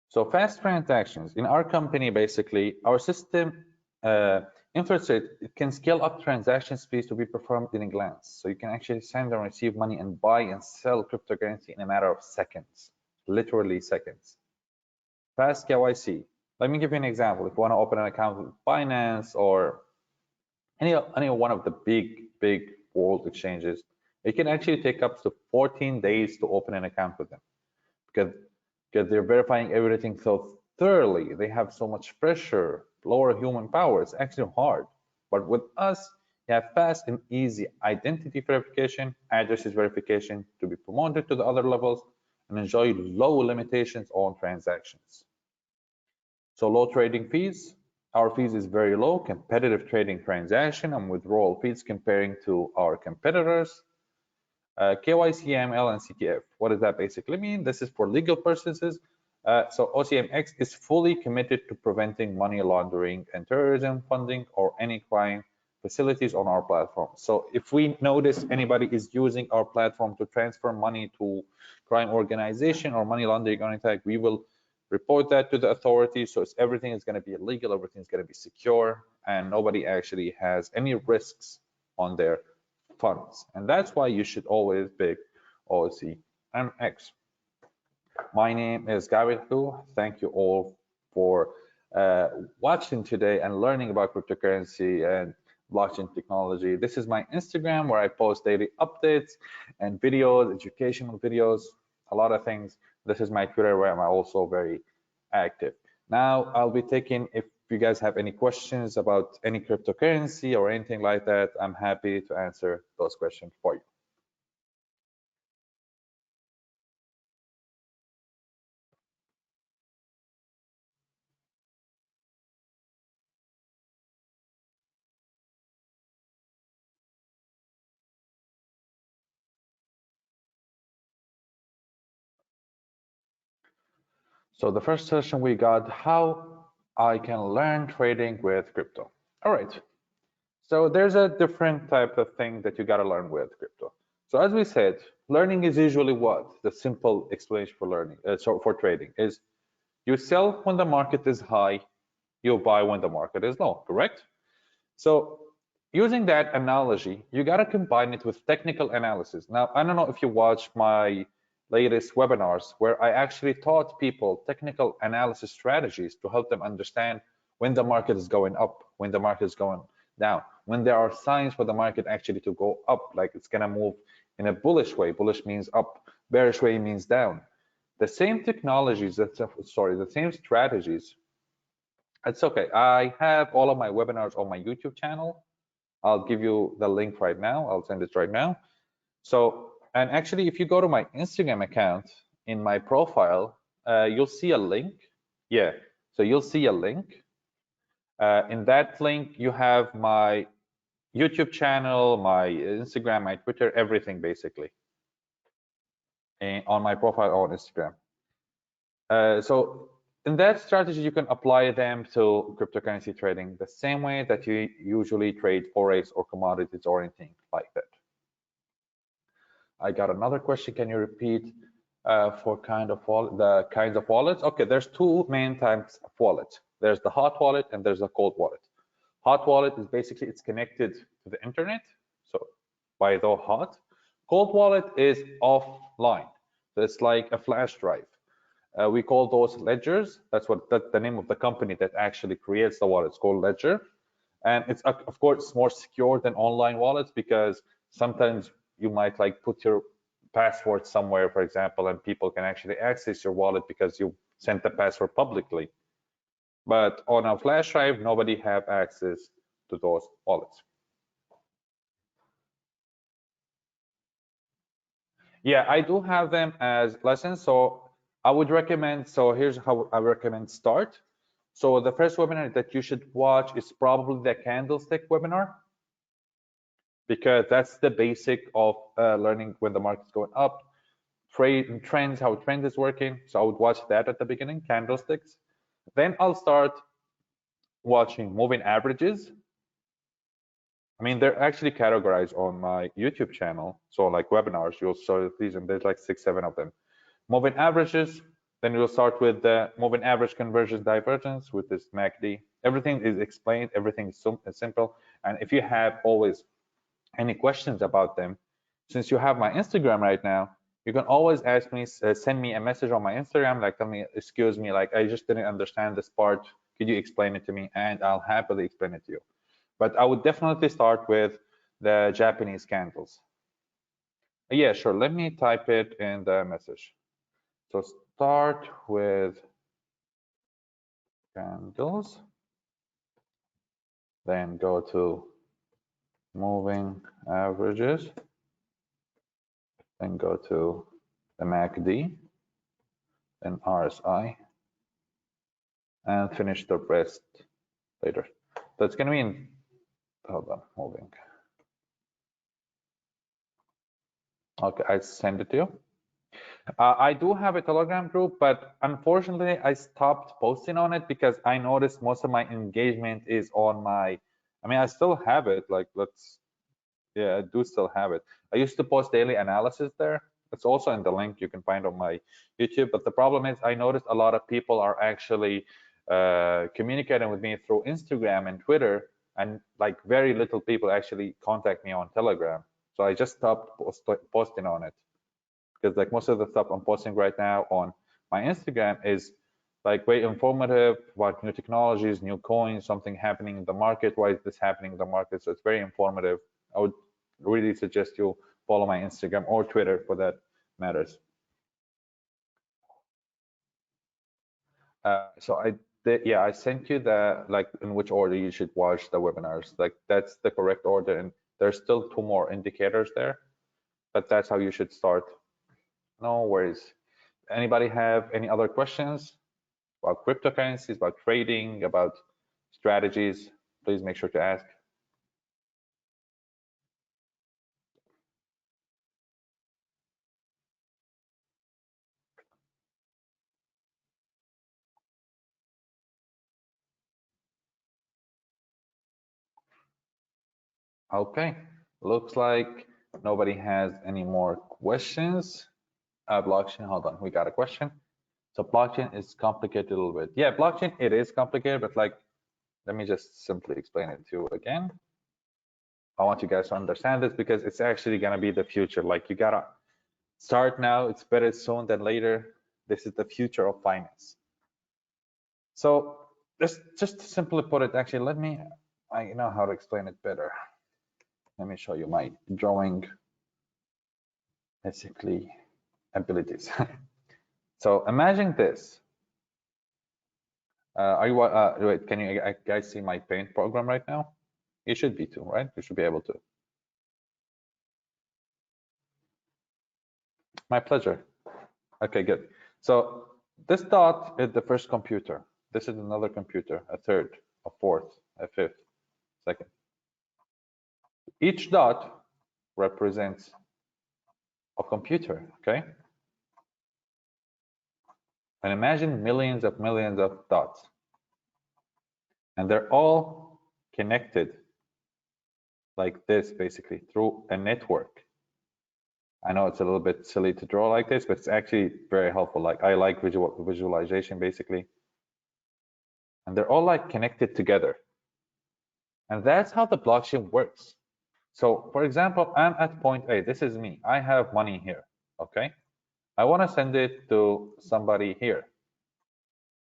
So fast transactions in our company, basically, our system infiltrate, it can scale up transaction speeds to be performed in a glance. So you can actually send and receive money and buy and sell cryptocurrency in a matter of seconds, literally seconds. Fast KYC. Let me give you an example. If you want to open an account with Binance or any one of the big world exchanges, it can actually take up to 14 days to open an account with them, because they're verifying everything so thoroughly. They have so much pressure, lower human power. It's actually hard. But with us, you have fast and easy identity verification, addresses verification to be promoted to the other levels, and enjoy low limitations on transactions. So low trading fees. Our fees is very low, competitive trading transaction and withdrawal fees comparing to our competitors. KYC, AML, and CTF. What does that basically mean? This is for legal purposes. So OCMX is fully committed to preventing money laundering and terrorism funding or any crime facilities on our platform. So if we notice anybody is using our platform to transfer money to crime organization or money laundering or anything, we will report that to the authorities. So everything is going to be legal, everything is going to be secure, and nobody actually has any risks on their funds. And that's why you should always pick OCMX. My name is Gavin Hu. Thank you all for watching today and learning about cryptocurrency and blockchain technology. This is my Instagram, where I post daily updates and videos, educational videos, a lot of things. This is my Twitter, where I'm also very active. Now I'll be taking, if you guys have any questions about any cryptocurrency or anything like that, I'm happy to answer those questions for you. So the first session we got, how I can learn trading with crypto. All right. So there's a different type of thing that you got to learn with crypto. So as we said, learning is usually what? The simple explanation for learning, so for trading is you sell when the market is high, you buy when the market is low, correct? So using that analogy, you got to combine it with technical analysis. Now, I don't know if you watched my latest webinars where I actually taught people technical analysis strategies to help them understand when the market is going up, when the market is going down, when there are signs for the market actually to go up, like it's going to move in a bullish way. Bullish means up, bearish way means down. The same technologies, the same strategies. It's okay. I have all of my webinars on my YouTube channel. I'll give you the link right now. I'll send it right now. So, and actually, if you go to my Instagram account in my profile, you'll see a link. Yeah, so you'll see a link. In that link, you have my YouTube channel, my Instagram, my Twitter, everything basically on my profile on Instagram. So in that strategy, you can apply them to cryptocurrency trading the same way that you usually trade forex or commodities or anything like that. I got another question. Can you repeat For the kinds of wallets. Okay, there's two main types of wallets. There's the hot wallet and there's a cold wallet. Hot wallet is basically it's connected to the internet, so by the hot. Cold wallet is offline, so it's like a flash drive. We call those ledgers. That's the name of the company that actually creates the wallet. It's called Ledger, and it's of course more secure than online wallets because sometimes you might like put your password somewhere, for example, and people can actually access your wallet because you sent the password publicly. But on a flash drive, nobody have access to those wallets. Yeah, I do have them as lessons. So I would recommend, so here's how I recommend start. So the first webinar that you should watch is probably the candlestick webinar, because that's the basic of learning when the market's going up, trade and trends, how trend is working. So I would watch that at the beginning, candlesticks. Then I'll start watching moving averages. I mean, they're actually categorized on my YouTube channel. So like webinars, you'll saw these, and there's like 6, 7 of them. Moving averages, then we'll start with the moving average convergence divergence with this MACD. Everything is explained, everything is simple. And if you have always any questions about them, since you have my Instagram right now, you can always ask me, send me a message on my Instagram, like tell me, excuse me, like I just didn't understand this part. Could you explain it to me? And I'll happily explain it to you. But I would definitely start with the Japanese candles. Yeah, sure. Let me type it in the message. So start with candles, then go to moving averages, then go to the MACD, then RSI, and finish the rest later. So it's going to be in, hold on, moving. Okay, I send it to you. I do have a Telegram group, but unfortunately, I stopped posting on it because I noticed most of my engagement is on my, I mean, I still have it. Like, yeah, I do still have it. I used to post daily analysis there. It's also in the link you can find on my YouTube. But the problem is, I noticed a lot of people are actually communicating with me through Instagram and Twitter, and like very little people actually contact me on Telegram. So I just stopped posting on it, because like most of the stuff I'm posting right now on my Instagram is like very informative about new technologies, new coins, something happening in the market. Why is this happening in the market? So it's very informative. I would really suggest you follow my Instagram or Twitter for that matters. So I did, yeah, I sent you the like in which order you should watch the webinars. Like that's the correct order, and there's still 2 more indicators there, but that's how you should start. No worries. Anybody have any other questions about cryptocurrencies, about trading, about strategies? Please make sure to ask. Okay, looks like nobody has any more questions. Blockchain, hold on, we got a question. So blockchain is complicated a little bit. Yeah, blockchain, it is complicated, but like, let me just simply explain it to you again. I want you guys to understand this because it's actually gonna be the future. Like you gotta start now, it's better soon than later. This is the future of finance. So just to simply put it, actually, I know how to explain it better. Let me show you my drawing, basically, abilities. So imagine this. Wait, can you guys see my paint program right now? You should be too, right? You should be able to. My pleasure. Okay, good. So this dot is the first computer. This is another computer, a third, a fourth, a fifth, second. Each dot represents a computer, okay? And imagine millions of dots. And they're all connected like this, basically, through a network. I know it's a little bit silly to draw like this, but it's actually very helpful. Like I like visualization basically. And they're all like connected together. And that's how the blockchain works. So for example, I'm at point A. This is me. I have money here. Okay. I want to send it to somebody here.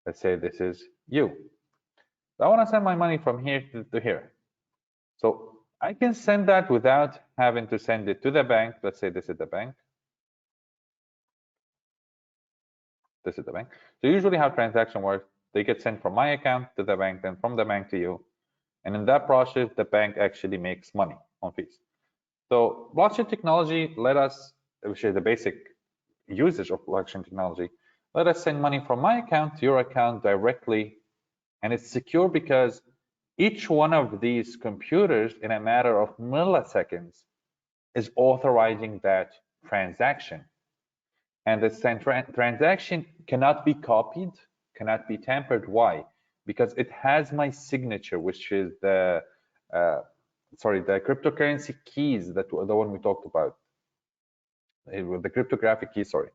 Let's say this is you. I want to send my money from here to here. So I can send that without having to send it to the bank. Let's say this is the bank. This is the bank. So usually how transaction works, they get sent from my account to the bank, then from the bank to you. And in that process, the bank actually makes money on fees. So blockchain technology let us, which is the basic usage of blockchain technology, let us send money from my account to your account directly. And it's secure because each one of these computers in a matter of milliseconds is authorizing that transaction. And this transaction cannot be copied, cannot be tampered. Why? Because it has my signature, which is the cryptocurrency keys, that the one we talked about, the cryptographic keys. Sorry,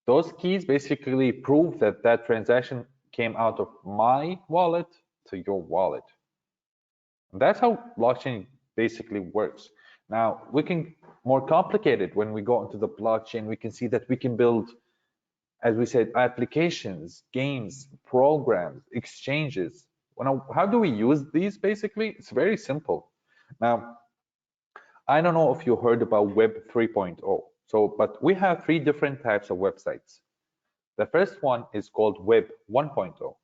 those keys basically prove that that transaction came out of my wallet to your wallet. And that's how blockchain basically works. Now we can more complicated when we go into the blockchain. We can see that we can build, as we said, applications, games, programs, exchanges. Now, how do we use these basically? It's very simple. Now, I don't know if you heard about Web 3.0. So, but we have three different types of websites. The first one is called Web 1.0.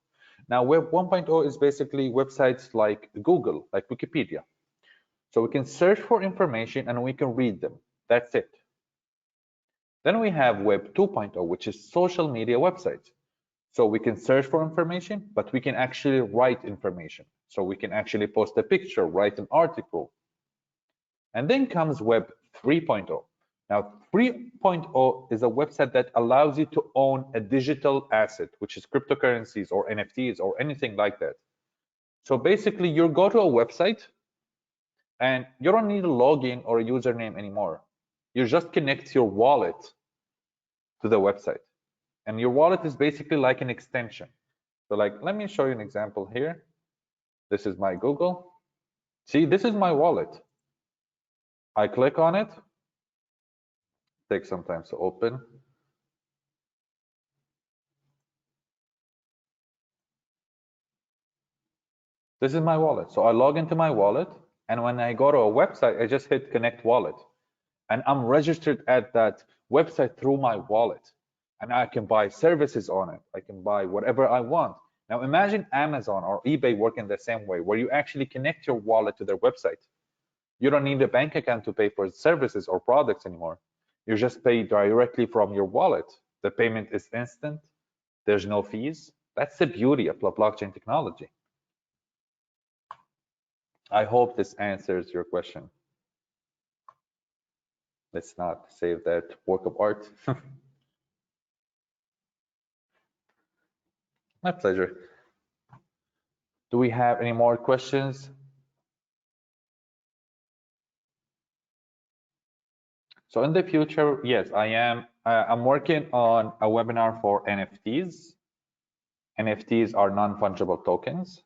Now, Web 1.0 is basically websites like Google, like Wikipedia. So we can search for information and we can read them. That's it. Then we have Web 2.0, which is social media websites. So we can search for information, but we can actually write information. So we can actually post a picture, write an article. And then comes Web 3.0. Now, 3.0 is a website that allows you to own a digital asset, which is cryptocurrencies or NFTs or anything like that. So basically, you go to a website and you don't need a login or a username anymore. You just connect your wallet to the website. And your wallet is basically like an extension. So like, let me show you an example here. This is my Google. See, this is my wallet. I click on it. Takes some time to open. This is my wallet. So I log into my wallet. And when I go to a website, I just hit connect wallet. And I'm registered at that website through my wallet. And I can buy services on it. I can buy whatever I want. Now imagine Amazon or eBay working the same way, where you actually connect your wallet to their website. You don't need a bank account to pay for services or products anymore. You just pay directly from your wallet. The payment is instant. There's no fees. That's the beauty of blockchain technology. I hope this answers your question. Let's not save that work of art. My pleasure. Do we have any more questions? So in the future, yes, I am. I'm working on a webinar for NFTs. NFTs are non-fungible tokens.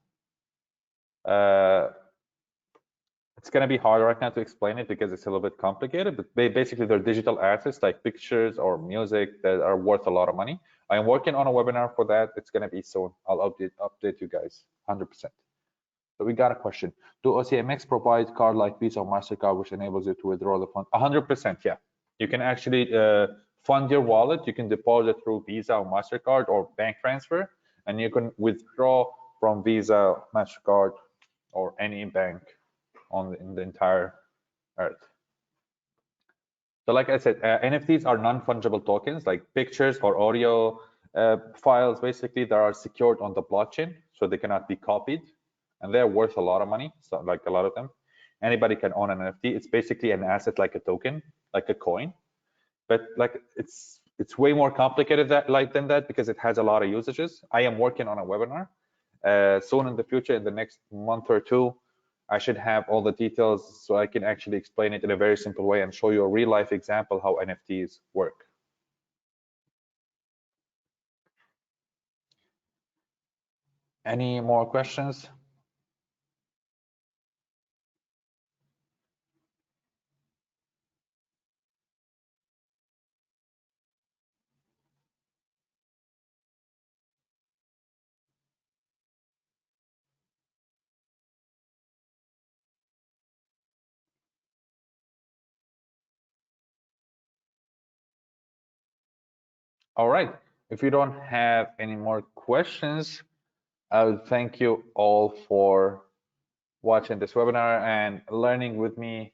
It's going to be hard right now to explain it because it's a little bit complicated, but basically they're digital assets like pictures or music that are worth a lot of money. I'm working on a webinar for that. It's going to be soon. I'll update you guys 100%. So we got a question. Do OCMX provide card like Visa or MasterCard, which enables you to withdraw the fund? 100%, yeah. You can actually fund your wallet. You can deposit through Visa or MasterCard or bank transfer, and you can withdraw from Visa, MasterCard, or any bank in the entire earth. So like I said, NFTs are non-fungible tokens, like pictures or audio files, basically, that are secured on the blockchain, so they cannot be copied, and they're worth a lot of money. So like a lot of them, anybody can own an NFT. It's basically an asset, like a token, like a coin, but like it's way more complicated than that because it has a lot of usages. I am working on a webinar soon in the future, in the next month or two. I should have all the details so I can actually explain it in a very simple way and show you a real life example how NFTs work. Any more questions? All right. If you don't have any more questions, I would thank you all for watching this webinar and learning with me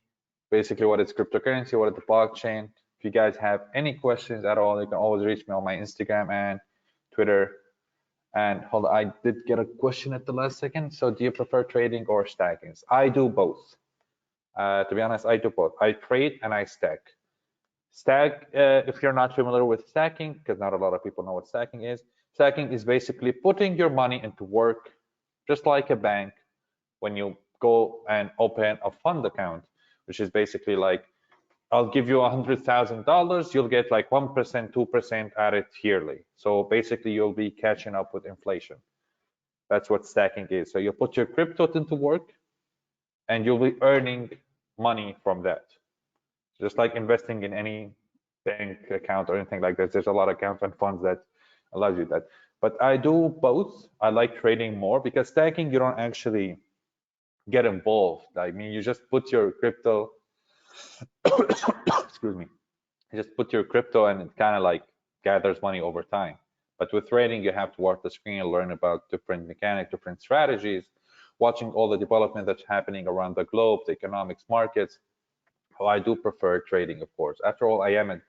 basically what is cryptocurrency, what is the blockchain. If you guys have any questions at all, you can always reach me on my Instagram and Twitter. And hold on, I did get a question at the last second. So do you prefer trading or stacking? I do both. To be honest, I do both. I trade and I stack. Stack, if you're not familiar with stacking, because not a lot of people know what stacking is basically putting your money into work, just like a bank, when you go and open a fund account, which is basically like, I'll give you $100,000, you'll get like 1%, 2% at it yearly. So basically you'll be catching up with inflation. That's what stacking is. So you put your crypto into work and you'll be earning money from that. Just like investing in any bank account or anything like that, there's a lot of accounts and funds that allows you that. But I do both. I like trading more because stacking, you don't actually get involved. I mean, you just put your crypto, excuse me, you just put your crypto and it kind of like gathers money over time. But with trading, you have to watch the screen, learn about different mechanics, different strategies, watching all the development that's happening around the globe, the economics, markets. Oh, I do prefer trading, of course. After all, I am a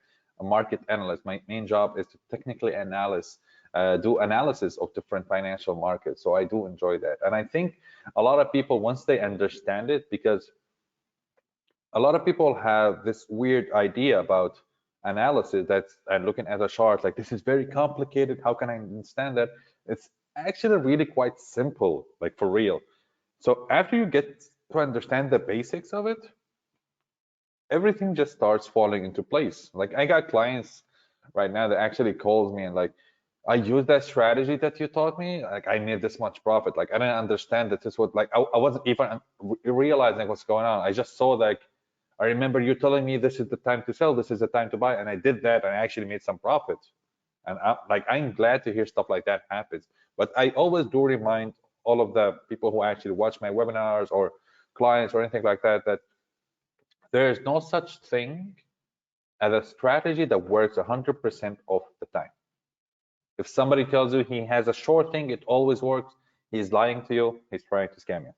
market analyst. My main job is to technically do analysis of different financial markets. So I do enjoy that. And I think a lot of people, once they understand it, because a lot of people have this weird idea about analysis that's and looking at a chart like this is very complicated. How can I understand that? It's actually really quite simple, like for real. So after you get to understand the basics of it, everything just starts falling into place. Like I got clients right now that actually calls me and like, I use that strategy that you taught me. Like I made this much profit. Like I didn't understand that this was like I wasn't even realizing what's going on. I just saw like I remember you telling me this is the time to sell, this is the time to buy, and I did that and I actually made some profit. And I'm glad to hear stuff like that happens. But I always do remind all of the people who actually watch my webinars or clients or anything like that that there is no such thing as a strategy that works 100% of the time. If somebody tells you he has a sure thing, it always works, he's lying to you, he's trying to scam you.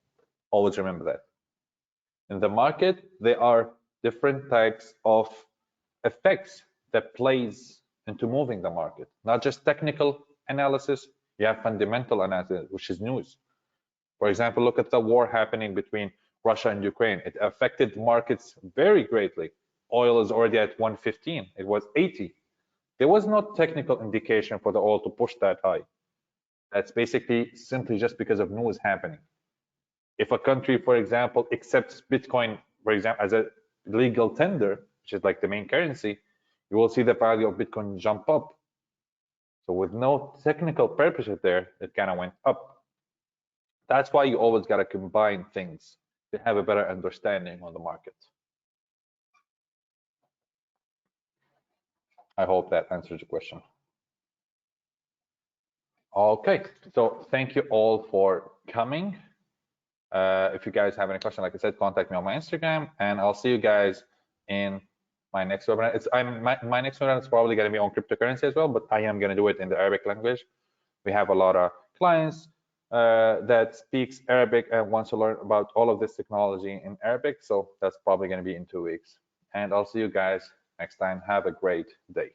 Always remember that. In the market, there are different types of effects that plays into moving the market. Not just technical analysis, you have fundamental analysis, which is news. For example, look at the war happening between Russia and Ukraine. It affected markets very greatly. Oil is already at 115. It was 80. There was no technical indication for the oil to push that high. That's basically simply just because of news happening. If a country, for example, accepts Bitcoin, for example, as a legal tender, which is like the main currency, you will see the value of Bitcoin jump up. So with no technical purposes there, it kind of went up. That's why you always got to combine things to have a better understanding on the market. I hope that answers your question. Okay, so thank you all for coming. If you guys have any question, like I said, contact me on my Instagram, and I'll see you guys in my next webinar. My next webinar is probably going to be on cryptocurrency as well, but I am going to do it in the Arabic language. We have a lot of clients that speaks Arabic and wants to learn about all of this technology in Arabic, so that's probably going to be in 2 weeks. And I'll see you guys next time. Have a great day.